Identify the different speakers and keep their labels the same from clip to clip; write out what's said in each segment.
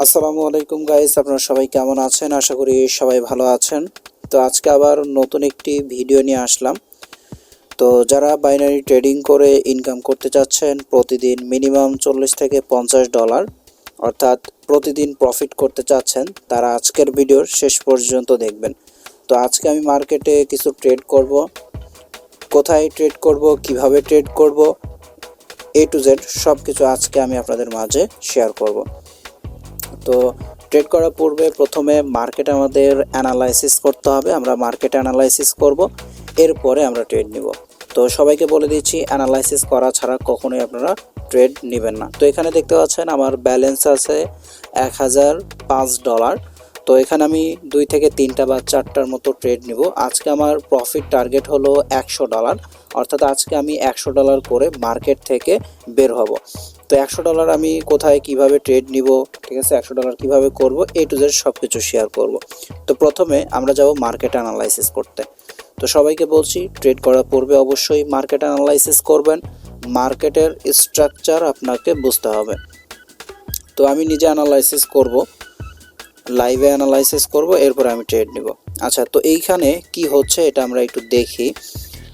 Speaker 1: আসসালামু আলাইকুম গাইস, আপনারা সবাই কেমন আছেন? আশা করি সবাই ভালো আছেন। তো আজকে আবার নতুন একটি ভিডিও নিয়ে আসলাম। তো যারা বাইনারি ট্রেডিং করে ইনকাম করতে চাচ্ছেন প্রতিদিন মিনিমাম 40 থেকে $50, অর্থাৎ প্রতিদিন প্রফিট করতে চাচ্ছেন, তারা আজকের ভিডিওর শেষ পর্যন্ত দেখবেন। তো আজকে আমি মার্কেটে কিছু ট্রেড করব, কোথায় ট্রেড করব, কিভাবে ট্রেড করব, A to Z সব কিছু আজকে আমি আপনাদের মাঝে শেয়ার করব। তো ট্রেড করার পূর্বে প্রথমে মার্কেট আমাদের অ্যানালাইসিস করতে হবে। আমরা মার্কেট অ্যানালাইসিস করব, এরপরে আমরা ট্রেড নিব। তো সবাইকে বলে দিচ্ছি, অ্যানালাইসিস করা ছাড়া কখনোই আপনারা ট্রেড নেবেন না। তো এখানে দেখতে পাচ্ছেন আমার ব্যালেন্স আছে $1005। তো এখানে আমি 2 থেকে 3টা বা 4টার মতো ট্রেড নিব। আজকে আমার প্রফিট টার্গেট হলো $100, অর্থাৎ আজকে আমি $100 করে মার্কেট থেকে বের হব। তো $100 আমি কোথায় কিভাবে ট্রেড নিব, ঠিক আছে, $100 কিভাবে করব, A to Z সব কিছু শেয়ার করব। তো প্রথমে আমরা যাব মার্কেট অ্যানালাইসিস করতে। তো সবাইকে বলছি, ট্রেড করার পূর্বে অবশ্যই মার্কেট অ্যানালাইসিস করবেন। মার্কেটের স্ট্রাকচার আপনাকে বুঝতে হবে। তো আমি নিজে অ্যানালাইসিস করব, লাইভে অ্যানালাইসিস করব, এরপর আমি ট্রেড নিব। আচ্ছা, তো এইখানে কি হচ্ছে এটা আমরা একটু দেখি।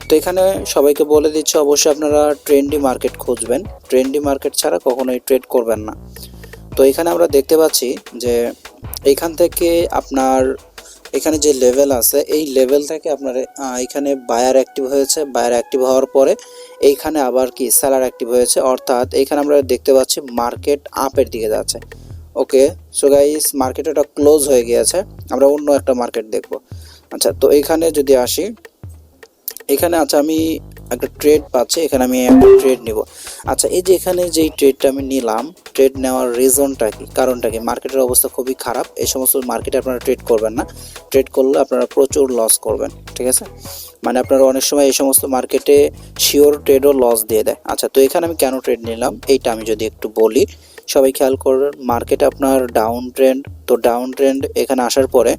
Speaker 1: তো এখানে সবাইকে বলে দিচ্ছি, অবশ্যই আপনারা ট্রেন্ডি মার্কেট খুঁজবেন। ট্রেন্ডি মার্কেট ছাড়া কখনোই ট্রেড করবেন না। তো এখানে আমরা দেখতে পাচ্ছি যে এইখান থেকে আপনার এখানে যে লেভেল আছে, এই লেভেল থেকে আপনার এখানে বায়ার অ্যাক্টিভ হয়েছে। বায়ার অ্যাক্টিভ হওয়ার পরে এইখানে আবার কি সেলার অ্যাক্টিভ হয়েছে, অর্থাৎ এখানে আমরা দেখতে পাচ্ছি মার্কেট আপের দিকে যাচ্ছে। ওকে, সো গাইস, মার্কেট এটা ক্লোজ হয়ে গিয়েছে, আমরা অন্য একটা মার্কেট দেখব। আচ্ছা, তো এইখানে যদি আসি, এখানে আচ্ছা আমি একটা ট্রেড পাচ্ছি, এখানে আমি একটা ট্রেড নিব। আচ্ছা, এই যে এখানে যেই ট্রেডটা আমি নিলাম, ট্রেড নেওয়ার রিজনটা কি, কারণটা কি? মার্কেটের অবস্থা খুবই খারাপ। এই সমস্ত মার্কেটে আপনারা ট্রেড করবেন না। ট্রেড করলে আপনারা প্রচুর লস করবেন, ঠিক আছে। মানে আপনারা অনেক সময় এই সমস্ত মার্কেটে শিওর ট্রেডও লস দিয়ে দেয়। আচ্ছা, তো এখানে আমি কেন ট্রেড নিলাম এইটা আমি যদি একটু বলি, সবাই খেয়াল করবেন। মার্কেটে আপনার ডাউন ট্রেন্ড, তো ডাউন ট্রেন্ড এখানে আসার পরে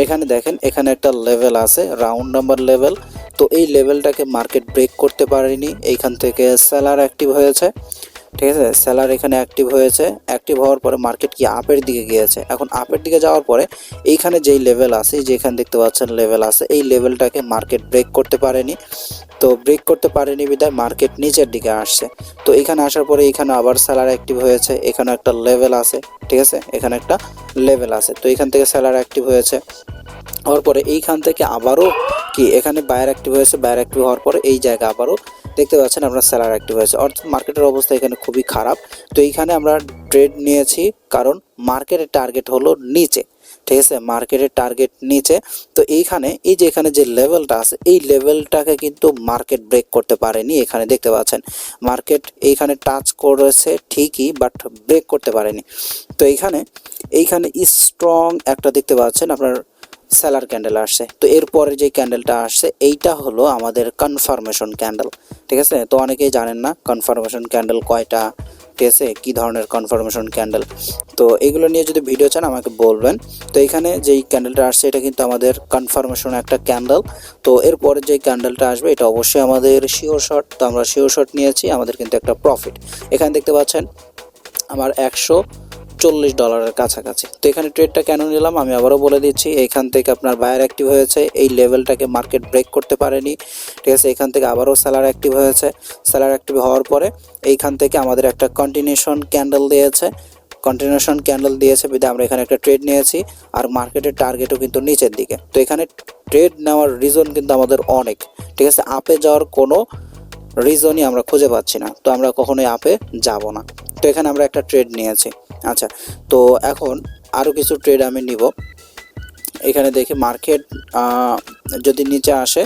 Speaker 1: এখানে দেখেন এখানে একটা লেভেল আছে, রাউন্ড নাম্বার লেভেল। তো এই লেভেলটাকে মার্কেট ব্রেক করতে পারেনি। এইখান থেকে সেলার অ্যাক্টিভ হয়েছে, ঠিক আছে। সেলার এখানে অ্যাক্টিভ হয়েছে, অ্যাক্টিভ হওয়ার পরে মার্কেট কি আপের দিকে গিয়েছে। এখন আপের দিকে যাওয়ার পরে এইখানে যেই লেভেল আছে, যেখানে দেখতে পাচ্ছেন লেভেল আছে, এই লেভেলটাকে মার্কেট ব্রেক করতে পারেনি। তো ব্রেক করতে পারেনি বিধায় মার্কেট নিচের দিকে আসছে। তো এখানে আসার পরে এখানে আবার সেলার অ্যাক্টিভ হয়েছে, এখানে একটা লেভেল আছে, ঠিক আছে, এখানে একটা লেভেল আছে। তো এখান থেকে সেলার অ্যাক্টিভ হয়েছে, হওয়ার পরে এইখান থেকে আবারও কি এখানে বায়ার অ্যাক্টিভ হয়েছে। বায়ার অ্যাক্টিভ হওয়ার পরে এই জায়গা আবারও দেখতে পাচ্ছেন আপনার সেলার অ্যাক্টিভ হয়েছে, অর্থাৎ মার্কেটের অবস্থা এখানে খুবই খারাপ। তো এইখানে আমরা ট্রেড নিয়েছি কারণ মার্কেটের টার্গেট হলো নিচে, ঠিক আছে, মার্কেটের টার্গেট নিচে। তো এইখানে এই যে এখানে যে লেভেলটা আছে, এই লেভেলটাকে কিন্তু মার্কেট ব্রেক করতে পারেনি। এখানে দেখতে পাচ্ছেন মার্কেট এইখানে টাচ করেছে ঠিকই, বাট ব্রেক করতে পারেনি। তো এইখানে স্ট্রং একটা দেখতে পাচ্ছেন আপনার সেলার ক্যান্ডেল আসছে। তো এরপরে যে ক্যান্ডেলটা আসছে এইটা হলো আমাদের কনফার্মেশন ক্যান্ডেল, ঠিক আছে। তো অনেকেই জানেন না কনফার্মেশন ক্যান্ডেল কয়টা, ঠিক আছে, কী ধরনের কনফার্মেশন ক্যান্ডেল। তো এগুলো নিয়ে যদি ভিডিও চান আমাকে বলবেন। তো এখানে যেই ক্যান্ডেলটা আসছে এটা কিন্তু আমাদের কনফার্মেশন একটা ক্যান্ডেল। তো এরপরে যে ক্যান্ডেলটা আসবে এটা অবশ্যই আমাদের শিওর শর্ট। তো আমরা শিওর শর্ট নিয়েছি, আমাদের কিন্তু একটা প্রফিট। এখানে দেখতে পাচ্ছেন আমার $140 কাছাকাছি। তো এখানে ট্রেডটা কেন নিলাম আমি আবারও বলে দিচ্ছি। এইখান থেকে আপনার বায়ার অ্যাক্টিভ হয়েছে, এই লেভেলটাকে মার্কেট ব্রেক করতে পারেনি, ঠিক আছে। এখান থেকে আবারও সেলার অ্যাক্টিভ হয়েছে, সেলার অ্যাক্টিভ হওয়ার পরে এইখান থেকে আমাদের একটা কন্টিনিউশন ক্যান্ডেল দিয়েছে বিধায় আমরা এখানে একটা ট্রেড নিয়েছি। আর মার্কেটের টার্গেটও কিন্তু নিচের দিকে। তো এখানে ট্রেড নেওয়ার রিজন কিন্তু আমাদের অনেক, ঠিক আছে। আপে যাওয়ার কোনো রিজনই আমরা খুঁজে পাচ্ছি না, তো আমরা কখনোই আপে যাব না। তো এখানে আমরা একটা ট্রেড নিয়েছি। আচ্ছা, তো এখন আরও কিছু ট্রেড আমি নিব। এখানে দেখি মার্কেট যদি নিচে আসে,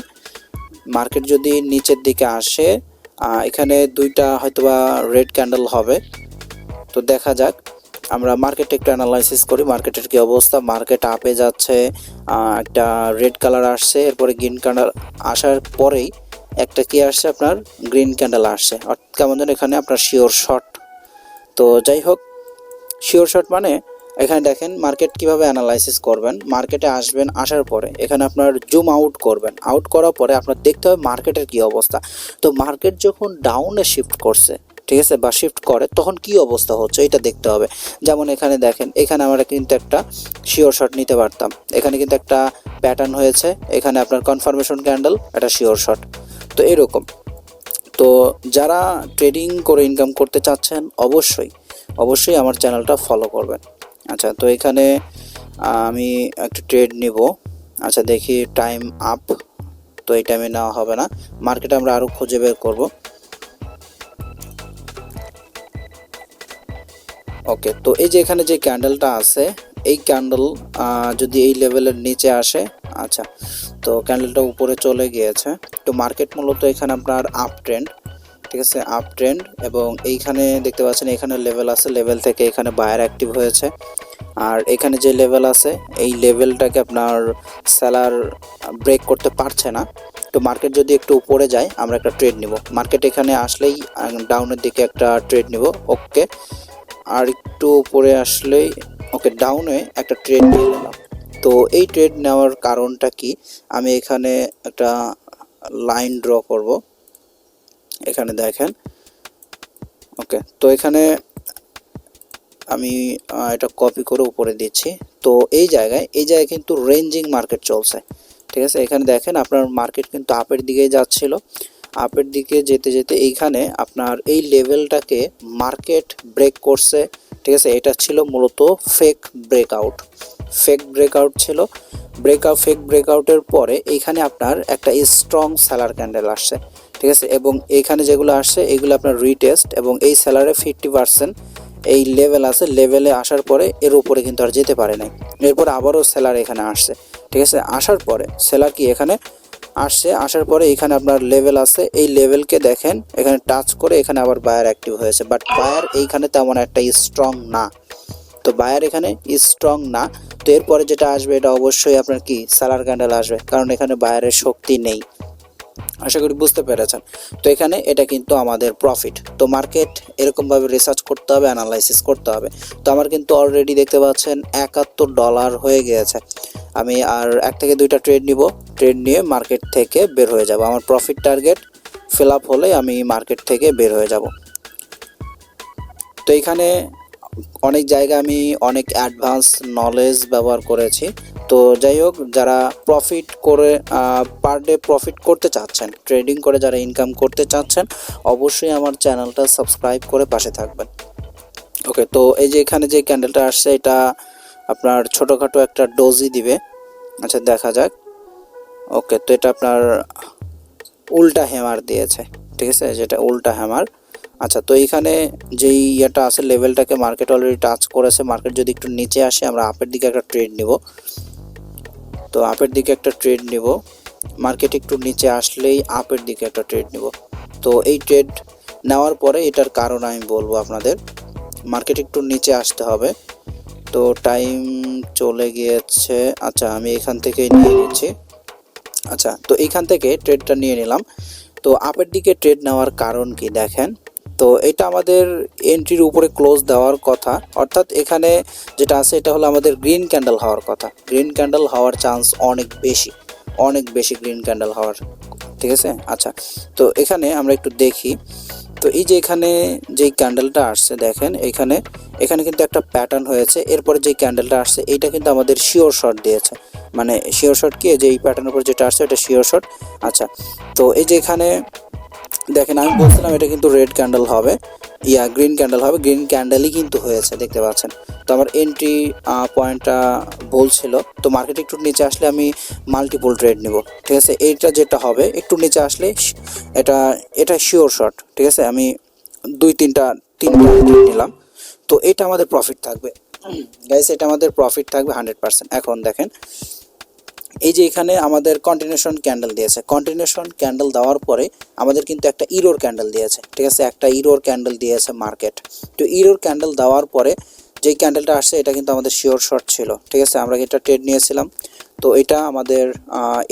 Speaker 1: মার্কেট যদি নিচের দিকে আসে, এখানে দুইটা হয়তোবা রেড ক্যান্ডেল হবে। তো দেখা যাক, আমরা মার্কেটে একটু অ্যানালাইসিস করি মার্কেটের কী অবস্থা। মার্কেট আপে যাচ্ছে, একটা রেড কালার আসছে, এরপরে গ্রিন কালার আসার পরেই একটা কি আসছে আপনার গ্রিন ক্যান্ডেল আসছে, অর্থাৎ কেমন যেন এখানে আপনার শিওর শর্ট। তো যাই হোক, শিওর শর্ট মানে এখানে দেখেন মার্কেট কিভাবে অ্যানালাইসিস করবেন। মার্কেটে আসবেন, আসার পরে এখানে আপনার জুম আউট করবেন। আউট করার পরে আপনার দেখতে হবে মার্কেটের কী অবস্থা। তো মার্কেট যখন ডাউনে শিফট করছে, ঠিক আছে, বা শিফট করে, তখন কি অবস্থা হচ্ছে এটা দেখতে হবে। যেমন এখানে দেখেন, এখানে আমরা কিন্তু একটা শিওর শট নিতে পারতাম, এখানে কিন্তু একটা প্যাটার্ন হয়েছে, এখানে আপনার কনফার্মেশন ক্যান্ডেল, একটা শিওর শট। তো এরকম, তো যারা ট্রেডিং করে ইনকাম করতে চাচ্ছেন অবশ্যই অবশ্যই আমার চ্যানেলটা ফলো করবেন। আচ্ছা, তো এখানে আমি একটা ট্রেড নিব। আচ্ছা, দেখি টাইম আপ, তো এই টাইমে নেওয়া হবে না, মার্কেটে আমরা আরও খুঁজে বের করব। ওকে, তো এই যে এখানে যে ক্যান্ডেলটা আছে, এই ক্যান্ডেল যদি এই লেভেলের নিচে আসে, আচ্ছা, তো ক্যান্ডেলটা উপরে চলে গিয়েছে। তো মার্কেট মূলত এখানে আপনার আপ ট্রেন্ড, ঠিক আছে, আপ ট্রেন্ড, এবং এইখানে দেখতে পাচ্ছেন এখানে লেভেল আছে, লেভেল থেকে এখানে বায়ার অ্যাক্টিভ হয়েছে। আর এখানে যে লেভেল আছে, এই লেভেলটাকে আপনার সেলার ব্রেক করতে পারছে না। তো মার্কেট যদি একটু উপরে যায় আমরা একটা ট্রেড নিব, মার্কেট এখানে আসলেই ডাউনের দিকে একটা ট্রেড নিব। ওকে, আর একটু উপরে আসলেই, ওকে, ডাউনে একটা ট্রেড নিয়ে নিলাম। তো এই ট্রেড নেওয়ার কারণটা কি, আমি এখানে একটা লাইন ড্র করব, এখানে দেখেন। ওকে, তো এখানে আমি এটা কপি করে উপরে দিচ্ছি। তো এই জায়গায় কিন্তু রেঞ্জিং মার্কেট চলছে, ঠিক আছে। এখানে দেখেন আপনার মার্কেট কিন্তু আপের দিকে যাচ্ছিল, আপের দিকে যেতে যেতে এইখানে আপনার এই লেভেলটাকে মার্কেট ব্রেক করছে, ঠিক আছে। এটা ছিল মূলত ফেক ব্রেকআউট, ফেক ব্রেকআউট ছিল। ফেক ব্রেকআউটের পরে এইখানে আপনার একটা স্ট্রং সেলার ক্যান্ডেল আসছে, ঠিক আছে, এবং এইখানে যেগুলো আসছে এগুলো আপনার রিটেস্ট, এবং এই সেলারে 50% এই লেভেল আছে, লেভেলে আসার পরে এর উপরে কিন্তু আর যেতে পারে নাই। এরপর আবারও সেলার এখানে আসছে, ঠিক আছে, আসার পরে সেলার কি এখানে আসছে, আসার পরে এখানে আপনার লেভেল আছে, এই লেভেলকে দেখেন এখানে টাচ করে এখানে আবার বায়ার অ্যাক্টিভ হয়েছে, বাট বায়ার এইখানে তেমন একটা স্ট্রং না। তো বায়ার এখানে স্ট্রং না, তো এরপরে যেটা আসবে এটা অবশ্যই আপনার কি সেলার ক্যান্ডেল আসবে, কারণ এখানে বায়ারের শক্তি নেই। আশা করি বুঝতে পেরেছেন। তো এখানে এটা কিন্তু আমাদের প্রফিট। তো মার্কেট এরকমভাবে রিসার্চ করতে হবে, অ্যানালাইসিস করতে হবে। তো আমার কিন্তু অলরেডি দেখতে পাচ্ছেন $71 হয়ে গিয়েছে। আমি আর এক থেকে দুইটা ট্রেড নিব, ট্রেড নিয়ে মার্কেট থেকে বের হয়ে যাব। আমার প্রফিট টার্গেট ফিল আপ হলে আমি মার্কেট থেকে বের হয়ে যাব। তো এখানে অনেক জায়গায় আমি অনেক অ্যাডভান্স নলেজ ব্যবহার করেছি। তো যাই হোক, যারা প্রফিট করে পার ডে প্রফিট করতে চাচ্ছেন, ট্রেডিং করে যারা ইনকাম করতে চাচ্ছেন, অবশ্যই আমার চ্যানেলটা সাবস্ক্রাইব করে পাশে থাকবেন। ওকে, তো এই যে এখানে যে ক্যান্ডেলটা আসছে এটা আপনার ছোটোখাটো একটা ডোজি দিবে। আচ্ছা, দেখা যাক। ওকে, তো এটা আপনার উল্টা হ্যামার দিয়েছে, ঠিক আছে, যেটা উল্টা হ্যামার। আচ্ছা, তো এইখানে যেই ইয়েটা আছে, লেভেলটাকে মার্কেট অলরেডি টাচ করেছে, মার্কেট যদি একটু নিচে আসে আমরা আপের দিকে একটা ট্রেড নিব। তো আপের দিকে একটা ট্রেড নিব, মার্কেট একটু নিচে আসলেই আপের দিকে একটা ট্রেড নিব। তো এই ট্রেড নেওয়ার পরে এটার কারণ আমি বলবো আপনাদের, মার্কেট একটু নিচে আসতে হবে। তো টাইম চলে গিয়েছে, আচ্ছা আমি এখান থেকে নিয়ে নিচ্ছি। আচ্ছা, তো এইখান থেকে ট্রেডটা নিয়ে নিলাম। তো আপের দিকে ট্রেড নেওয়ার কারণ কি দেখেন, তো এটা আমাদের এন্ট্রির উপরে ক্লোজ দেওয়ার কথা, অর্থাৎ এখানে যেটা আছে এটা হলো আমাদের গ্রিন ক্যান্ডেল হওয়ার কথা। গ্রিন ক্যান্ডেল হওয়ার চান্স অনেক বেশি, অনেক বেশি গ্রিন ক্যান্ডেল হওয়ার, ঠিক আছে। আচ্ছা, তো এখানে আমরা একটু দেখি। তো এই যে এখানে যেই ক্যান্ডেলটা আসছে দেখেন, এখানে কিন্তু একটা প্যাটার্ন হয়েছে, এরপরে যে ক্যান্ডেলটা আসছে এইটা কিন্তু আমাদের শিওর শট দিয়েছে। মানে শিওর শট কি, যে এই প্যাটার্নের উপর যেটা আসছে এটা শিওর শট। আচ্ছা, তো এই যে এখানে দেখেন আমি বলছিলাম এটা কিন্তু রেড ক্যান্ডেল হবে, গ্রিন ক্যান্ডেল হবে, গ্রিন ক্যান্ডেলই কিন্তু হয়েছে, দেখতে পাচ্ছেন। তো আমার এন্ট্রি পয়েন্টটা ভুল ছিল। তো মার্কেট একটু নিচে আসলে আমি মাল্টিপল ট্রেড নিব, ঠিক আছে। এইটা যেটা হবে একটু নিচে আসলে এটা শিওর শট, ঠিক আছে। আমি তিনটা ট্রেড নিলাম। তো এটা আমাদের প্রফিট থাকবে গাইস, এটা আমাদের প্রফিট থাকবে 100%। এখন দেখেন এই যে এখানে আমাদের কন্টিনিউশন ক্যান্ডেল দিয়েছে, কন্টিনিউশন ক্যান্ডেল দেওয়ার পরে আমাদের কিন্তু একটা ইরোর ক্যান্ডেল দিয়েছে, ঠিক আছে, একটা ইরোর ক্যান্ডেল দিয়েছে মার্কেট। তো ইরোর ক্যান্ডেল দেওয়ার পরে যেই ক্যান্ডেলটা আসছে এটা কিন্তু আমাদের শিওর শর্ট ছিল, ঠিক আছে, আমরা এটা ট্রেড নিয়েছিলাম। তো এটা আমাদের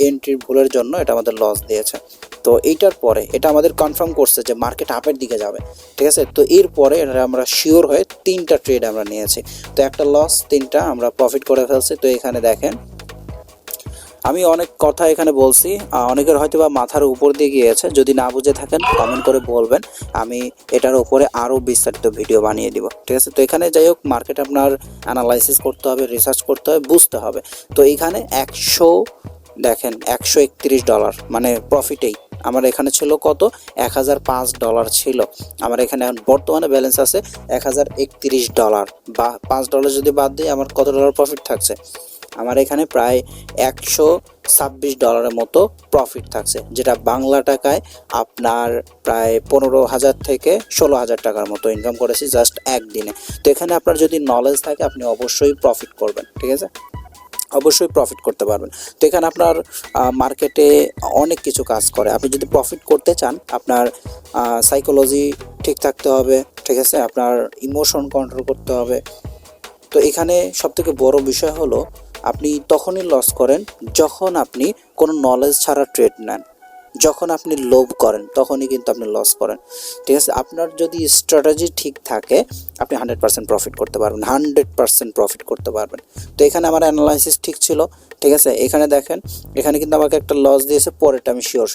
Speaker 1: এন্ট্রির ভুলের জন্য এটা আমাদের লস দিয়েছে। তো এইটার পরে এটা আমাদের কনফার্ম করছে যে মার্কেট আপের দিকে যাবে, ঠিক আছে। তো এরপরে এটা আমরা শিওর হয়ে তিনটা ট্রেড আমরা নিয়েছি। তো একটা লস, তিনটা আমরা প্রফিট করে ফেলছি। তো এখানে দেখেন আমি অনেক কথা এখানে বলছি, অনেকের হয়তো বা মাথার উপর দিয়ে গিয়েছে। যদি না বুঝে থাকেন কমেন্ট করে বলবেন, আমি এটার উপরে আরও বিস্তারিত ভিডিও বানিয়ে দিব, ঠিক আছে। তো এখানে যাই হোক, মার্কেট আপনার অ্যানালাইসিস করতে হবে, রিসার্চ করতে হবে, বুঝতে হবে। তো এইখানে দেখেন $131 মানে প্রফিটেই আমার এখানে ছিল কত, $1005 ছিল। আমার এখানে এখন বর্তমানে ব্যালেন্স আছে $1031, বা $5 যদি বাদ দিই আমার কত ডলার প্রফিট থাকছে, আমার এখানে প্রায় $126 মতো প্রফিট থাকছে, যেটা বাংলা টাকায় আপনার প্রায় 15,000 থেকে 16,000 টাকার মতো ইনকাম করেছি জাস্ট একদিনে। তো এখানে আপনার যদি নলেজ থাকে আপনি অবশ্যই প্রফিট করবেন, ঠিক আছে, অবশ্যই প্রফিট করতে পারবেন। তো এখানে আপনার মার্কেটে অনেক কিছু কাজ করে। আপনি যদি প্রফিট করতে চান, আপনার সাইকোলজি ঠিক থাকতে হবে, ঠিক আছে, আপনার ইমোশন কন্ট্রোল করতে হবে। তো এখানে সবথেকে বড় বিষয় হলো, আপনি তখনই লস করেন যখন আপনি কোনো নলেজ ছাড়া ট্রেড নেন। যখন আপনি লোভ করেন তখনই কিন্তু আপনি লস করেন, ঠিক আছে। আপনার যদি স্ট্র্যাটেজি ঠিক থাকে আপনি 100% প্রফিট করতে পারবেন, 100% প্রফিট করতে পারবেন। তো এখানে আমার অ্যানালাইসিস ঠিক ছিল, ঠিক আছে। এখানে দেখেন, এখানে কিন্তু আমাকে একটা লস দিয়েছে, পরেরটা আমি শিওর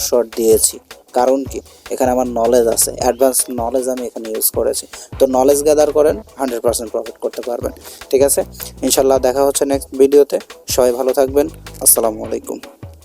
Speaker 1: শর্ট দিয়েছি। কারণ কি, এখানে আমার নলেজ আছে, অ্যাডভান্স নলেজ আমি এখানে ইউজ করেছি। তো নলেজ গ্যাদার করেন, 100% প্রফিট করতে পারবেন, ঠিক আছে। ইনশাল্লাহ দেখা হচ্ছে নেক্সট ভিডিওতে। সবাই ভালো থাকবেন। আসসালামু আলাইকুম।